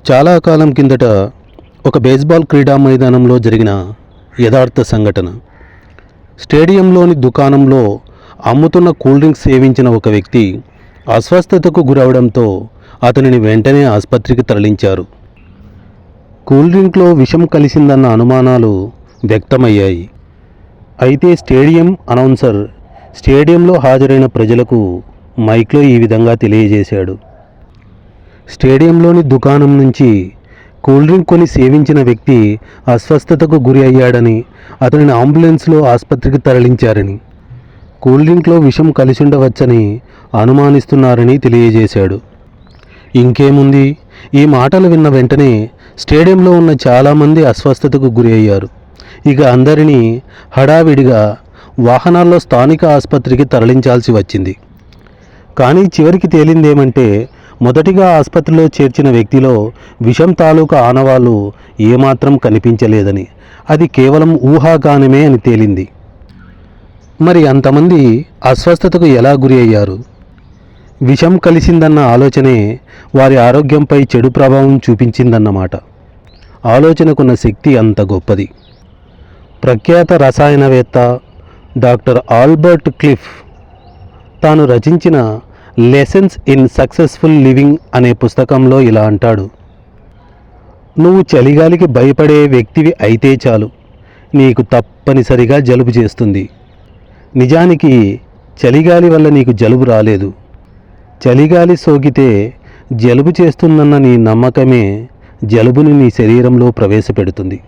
చాలా కాలం కిందట ఒక బేస్బాల్ క్రీడా మైదానంలో జరిగిన యథార్థ సంఘటన. స్టేడియంలోని దుకాణంలో అమ్ముతున్న కూల్ డ్రింక్స్ సేవించిన ఒక వ్యక్తి అస్వస్థతకు గురవడంతో అతనిని వెంటనే ఆసుపత్రికి తరలించారు. కూల్ డ్రింక్లో విషం కలిసిందన్న అనుమానాలు వ్యక్తమయ్యాయి. అయితే స్టేడియం అనౌన్సర్ స్టేడియంలో హాజరైన ప్రజలకు మైక్లో ఈ విధంగా తెలియజేశాడు: స్టేడియంలోని దుకాణం నుంచి కూల్ డ్రింక్ కొని సేవించిన వ్యక్తి అస్వస్థతకు గురి అయ్యాడని, అతనిని అంబులెన్స్లో ఆసుపత్రికి తరలించారని, కూల్ డ్రింక్లో విషం కలిసి ఉండవచ్చని అనుమానిస్తున్నారని తెలియజేశాడు. ఇంకేముంది, ఈ మాటలు విన్న వెంటనే స్టేడియంలో ఉన్న చాలామంది అస్వస్థతకు గురి అయ్యారు. ఇక అందరినీ హడావిడిగా వాహనాల్లో స్థానిక ఆసుపత్రికి తరలించాల్సి వచ్చింది. కానీ చివరికి తేలిందేమంటే, మొదటిగా ఆసుపత్రిలో చేర్చిన వ్యక్తిలో విషం తాలూకా ఆనవాళ్ళు ఏమాత్రం కనిపించలేదని, అది కేవలం ఊహాగానమే అని తేలింది. మరి అంతమంది అస్వస్థతకు ఎలా గురి అయ్యారు? విషం కలిసిందన్న ఆలోచనే వారి ఆరోగ్యంపై చెడు ప్రభావం చూపించిందన్నమాట. ఆలోచనకున్న శక్తి అంత గొప్పది. ప్రఖ్యాత రసాయనవేత్త డాక్టర్ ఆల్బర్ట్ క్లిఫ్ తాను రచించిన లెసన్స్ ఇన్ సక్సెస్ఫుల్ లివింగ్ అనే పుస్తకంలో ఇలా అంటాడు: నువ్వు చలిగాలికి భయపడే వ్యక్తివి అయితే చాలు, నీకు తప్పనిసరిగా జలుబు చేస్తుంది. నిజానికి చలిగాలి వల్ల నీకు జలుబు రాలేదు. చలిగాలి సోకితే జలుబు చేస్తుందన్న నీ నమ్మకమే జలుబుని నీ శరీరంలో ప్రవేశపెడుతుంది.